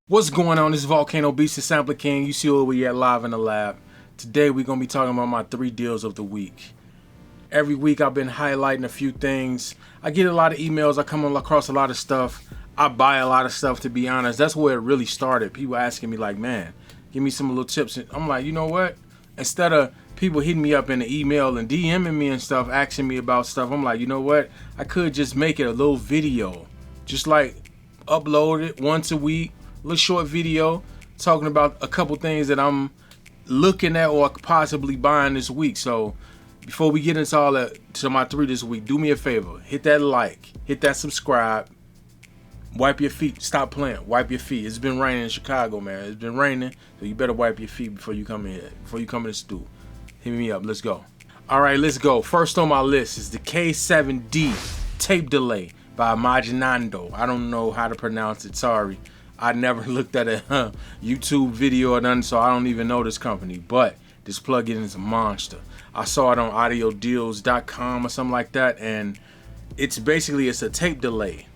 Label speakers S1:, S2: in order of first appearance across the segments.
S1: What's going on? This is Volcano Beast, the Sampler King. You see where we at live in the lab. Today we're going to be talking about my 3 deals of the week. Every week I've been highlighting a few things. I get a lot of emails. I come across a lot of stuff. I buy a lot of stuff, to be honest. That's where it really started. People asking me like, man, give me some little tips. And I'm like, you know what? Instead of people hitting me up in the email and DMing me and stuff, asking me about stuff, I'm like, you know what? I could just make it a little video. Just like upload it once a week. Little short video talking about a couple things that I'm looking at or possibly buying this week. So before we get into all that, to my 3 this week, do me a favor, hit that like, hit that subscribe, wipe your feet, stop playing, wipe your feet. It's been raining in Chicago, man. It's been raining, so you better wipe your feet before you come in here, before you come in the stew. Hit me up, let's go. All right, let's go. First on my list is the K7D tape delay by Imaginando. I don't know how to pronounce it, sorry. I never looked at a YouTube video or nothing, so I don't even know this company. But this plugin is a monster. I saw it on audiodeals.com or something like that, and it's a tape delay.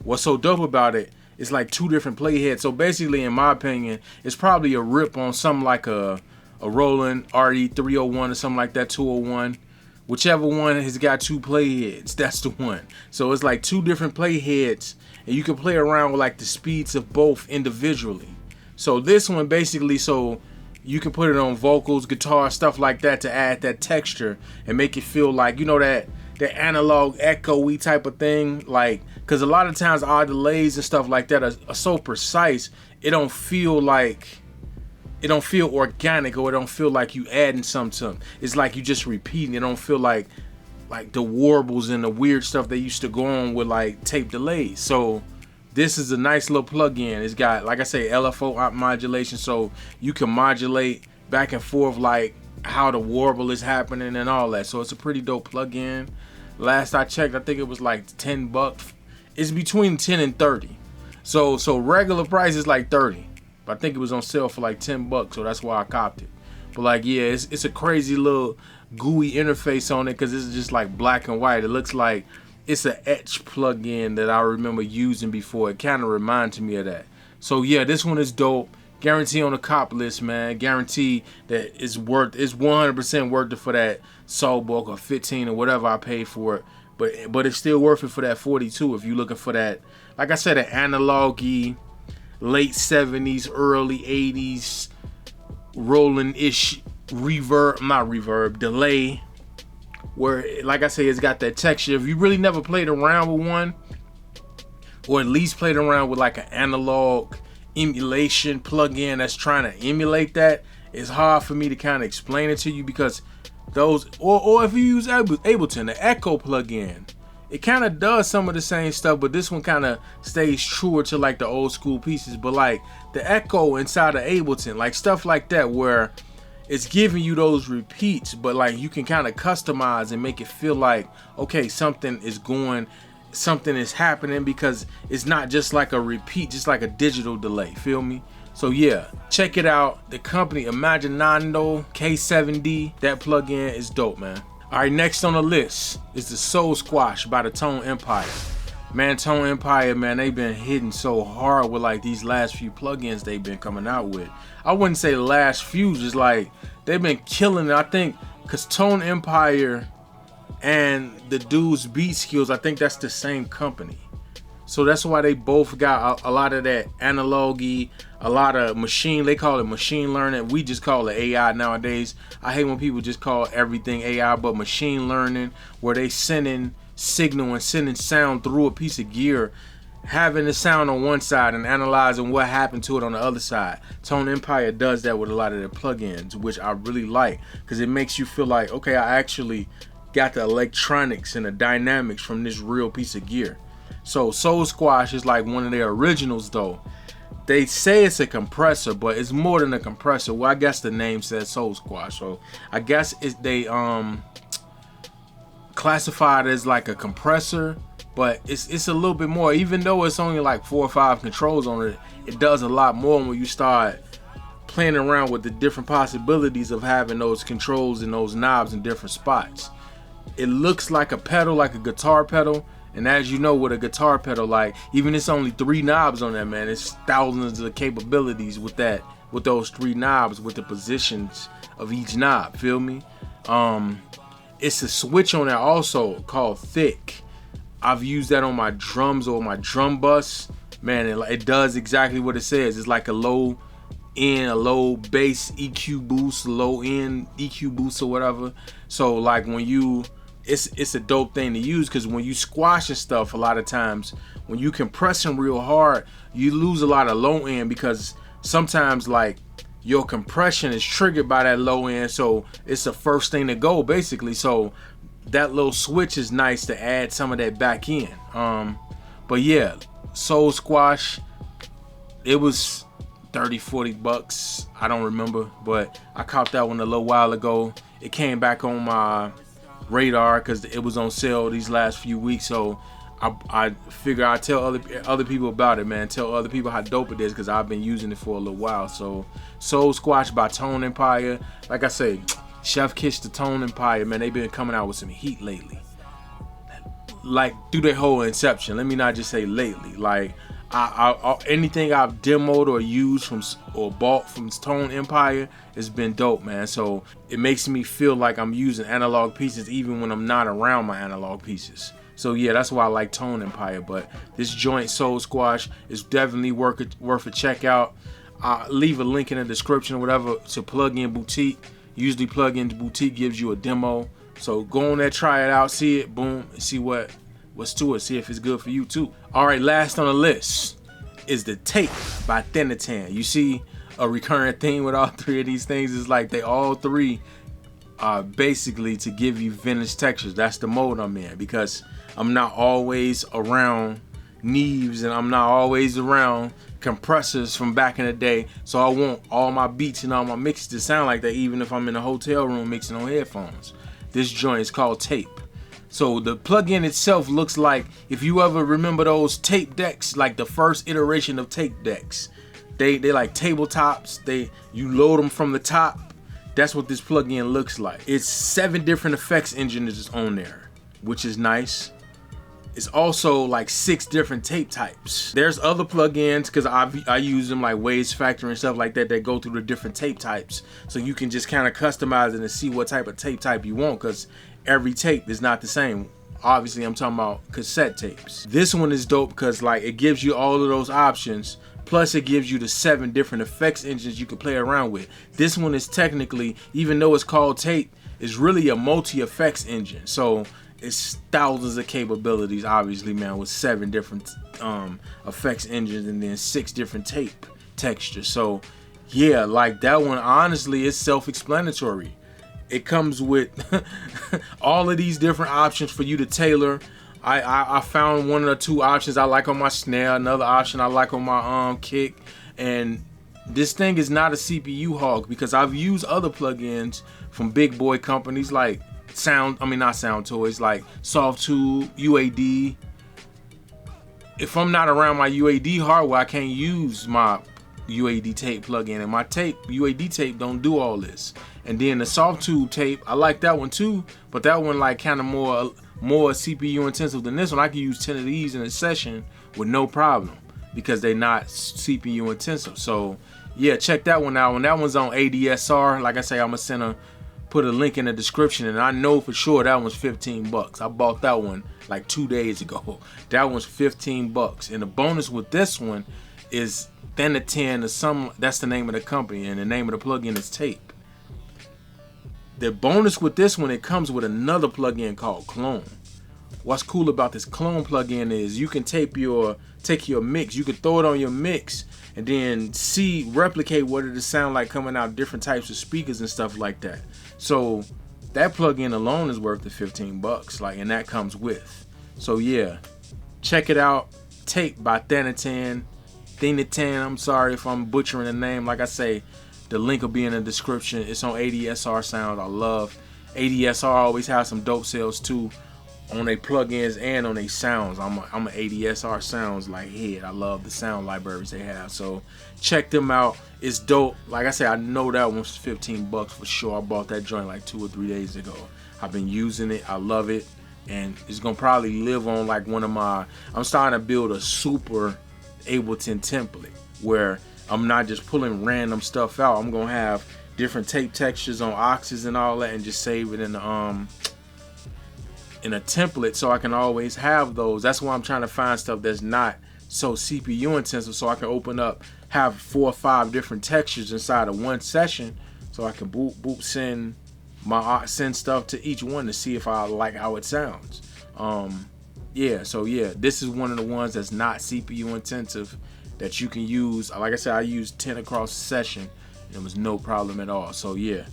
S1: What's so dope about it, it's like 2 different playheads. So basically, in my opinion, it's probably a rip on something like a Roland RE301 or something like that, 201. Whichever one has got 2 playheads, that's the one. So it's like 2 different playheads, and you can play around with like the speeds of both individually. So this one basically, so you can put it on vocals, guitar, stuff like that to add that texture and make it feel like, you know, that analog echo-y type of thing. Like, because a lot of times our delays and stuff like that are so precise, it don't feel organic, or it don't feel like you adding something to them. It's like you just repeating. It don't feel like the warbles and the weird stuff they used to go on with like tape delays. So this is a nice little plug-in. It's got, like I say, LFO modulation, so you can modulate back and forth like how the warble is happening and all that. So it's a pretty dope plug-in. Last I checked, I think it was like $10. It's between 10 and 30. So regular price is like 30. But I think it was on sale for like $10, so that's why I copped it. But like, yeah, it's a crazy little GUI interface on it, because it's just like black and white. It looks like it's an etch plug-in that I remember using before. It kind of reminds me of that. So yeah, this one is dope. Guarantee on the cop list, man. Guarantee that it's 100% worth it for that Sawbuck or 15 or whatever I paid for it. But it's still worth it for that 42 if you're looking for that, like I said, an analog-y, late 70s, early 80s, rolling-ish delay, where, like I say, it's got that texture. If you really never played around with one, or at least played around with like an analog emulation plug-in that's trying to emulate that, it's hard for me to kind of explain it to you, because those, or if you use Ableton, the Echo plug-in, it kind of does some of the same stuff, but this one kind of stays truer to like the old school pieces. But like the Echo inside of Ableton, like stuff like that, where it's giving you those repeats, but like you can kind of customize and make it feel like, okay, something is happening, because it's not just like a repeat, just like a digital delay, feel me? So yeah, check it out. The company Imaginando K7D, that plugin is dope, man. All right, next on the list is the Soul Squash by the Tone Empire. Man, Tone Empire, man, they've been hitting so hard with like these last few plugins they've been coming out with. I wouldn't say the last few, just like they've been killing it. I think because Tone Empire and the dude's Beat Skills, I think that's the same company. So that's why they both got a lot of that analogy, a lot of machine, they call it machine learning. We just call it AI nowadays. I hate when people just call everything AI, but machine learning, where they sending signal and sending sound through a piece of gear, having the sound on one side and analyzing what happened to it on the other side. Tone Empire does that with a lot of their plugins, which I really like, because it makes you feel like, okay, I actually got the electronics and the dynamics from this real piece of gear. So Soul Squash is like one of their originals though. They say it's a compressor, but it's more than a compressor. Well, I guess the name says Soul Squash, so I guess they classified as like a compressor, but it's a little bit more. Even though it's only like 4 or 5 controls on it, it does a lot more when you start playing around with the different possibilities of having those controls and those knobs in different spots. It looks like a pedal, like a guitar pedal. And as you know, with a guitar pedal, like, even it's only 3 knobs on that, man, it's thousands of capabilities with that, with those 3 knobs, with the positions of each knob, feel me? It's a switch on there also called thick. I've used that on my drums or my drum bus. Man, it does exactly what it says. It's like a low end, a low bass EQ boost, low end EQ boost or whatever. So like when you, it's a dope thing to use, because when you squash and stuff, a lot of times when you compress them real hard, you lose a lot of low end, because sometimes like your compression is triggered by that low end, so it's the first thing to go basically. So that little switch is nice to add some of that back in. But yeah, Soul Squash, it was 30-40 bucks, I don't remember, but I caught that one a little while ago. It came back on my radar because it was on sale these last few weeks, so I figure I'd tell other people about it, man. Tell other people how dope it is, because I've been using it for a little while. So Soul Squash by Tone Empire. Like I say, Chef Kiss the Tone Empire, man. They've been coming out with some heat lately, like through their whole inception. Let me not just say lately. Like anything I've demoed or used from or bought from Tone Empire has been dope, man. So it makes me feel like I'm using analog pieces even when I'm not around my analog pieces. So yeah, that's why I like Tone Empire. But this joint Soul Squash is definitely worth a check out. I'll leave a link in the description or whatever to Plug-in Boutique. Usually Plug-in Boutique gives you a demo. So go on there, try it out, see it, boom, and see what's to it. See if it's good for you too. All right, last on the list is the Tape by Thenatan. You see a recurring theme with all 3 of these things is like they all 3 are basically to give you vintage textures. That's the mode I'm in, because I'm not always around Neves and I'm not always around compressors from back in the day. So I want all my beats and all my mixes to sound like that, even if I'm in a hotel room mixing on headphones. This joint is called Tape. So the plugin itself looks like, if you ever remember those tape decks, like the first iteration of tape decks, they like tabletops. You load them from the top. That's what this plugin looks like. It's 7 different effects engines on there, which is nice. It's also like 6 different tape types. There's other plugins, because I use them like Waves Factory and stuff like that go through the different tape types. So you can just kind of customize it and see what type of tape type you want, because every tape is not the same. Obviously, I'm talking about cassette tapes. This one is dope because like it gives you all of those options. Plus it gives you the 7 different effects engines you can play around with. This one is technically, even though it's called tape, it's really a multi-effects engine. So it's thousands of capabilities, obviously, man, with 7 different effects engines and then 6 different tape textures. So yeah, like that one honestly is self-explanatory. It comes with all of these different options for you to tailor. I found 1 or 2 options I like on my snare, another option I like on my kick, and this thing is not a CPU hog, because I've used other plugins from big boy companies like not Sound Toys, like Softube, UAD. If I'm not around my UAD hardware, I can't use my UAD tape plugin, and my UAD tape don't do all this. And then the Softube tape, I like that one too, but that one like kind of more CPU intensive than this one. I can use 10 of these in a session with no problem, because they're not CPU intensive. So yeah, check that one out. When that one's on ADSR, like I say, I'm gonna put a link in the description, and I know for sure that one's 15 bucks. I bought that one like 2 days ago. That one's 15 bucks. And the bonus with this one is Thenatan, that's the name of the company, and the name of the plugin is Tape. The bonus with this one, it comes with another plugin called Clone. What's cool about this Clone plugin is you can take your mix, you can throw it on your mix, and then replicate what it'll sound like coming out different types of speakers and stuff like that. So that plugin alone is worth the 15 bucks, like, and that comes with. So yeah, check it out. Tape by Thenatan. I'm sorry if I'm butchering the name. Like I say, the link will be in the description. It's on ADSR Sounds. I love ADSR. Always have some dope sales too on their plugins and on their sounds. I'm an ADSR Sounds like head. I love the sound libraries they have. So check them out. It's dope. Like I said, I know that one's 15 bucks for sure. I bought that joint like 2 or 3 days ago. I've been using it. I love it. and it's gonna probably live on like one of my. I'm starting to build a super Ableton template where I'm not just pulling random stuff out. I'm gonna have different tape textures on oxes and all that, and just save it in a template so I can always have those. That's why I'm trying to find stuff that's not so CPU intensive, so I can have 4 or 5 different textures inside of one session, so I can send stuff to each one to see if I like how it sounds. So this is one of the ones that's not CPU intensive that you can use. Like I said, I used 10 across a session and it was no problem at all. So yeah,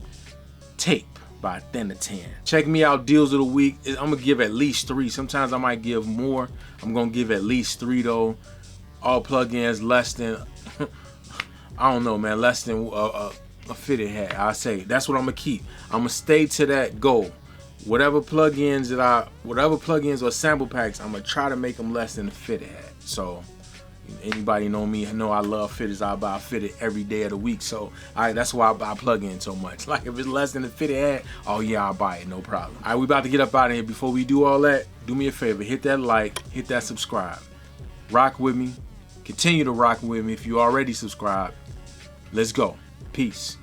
S1: Tape by Thenatan. Check me out, deals of the week. I'm gonna give at least 3. Sometimes I might give more. I'm gonna give at least 3 though. All plugins less than I don't know, man, less than a fitted hat. I say that's what I'm gonna keep. I'm gonna stay to that goal. Whatever plugins or sample packs, I'm gonna try to make them less than a fitted hat. So anybody know me, know I love fitteds. I buy a fitted every day of the week. So that's why I buy plugins so much. Like if it's less than a fitted hat, oh yeah, I'll buy it, no problem. All right, we about to get up out of here. Before we do all that, do me a favor, hit that like, hit that subscribe. Rock with me. Continue to rock with me if you already subscribed. Let's go. Peace.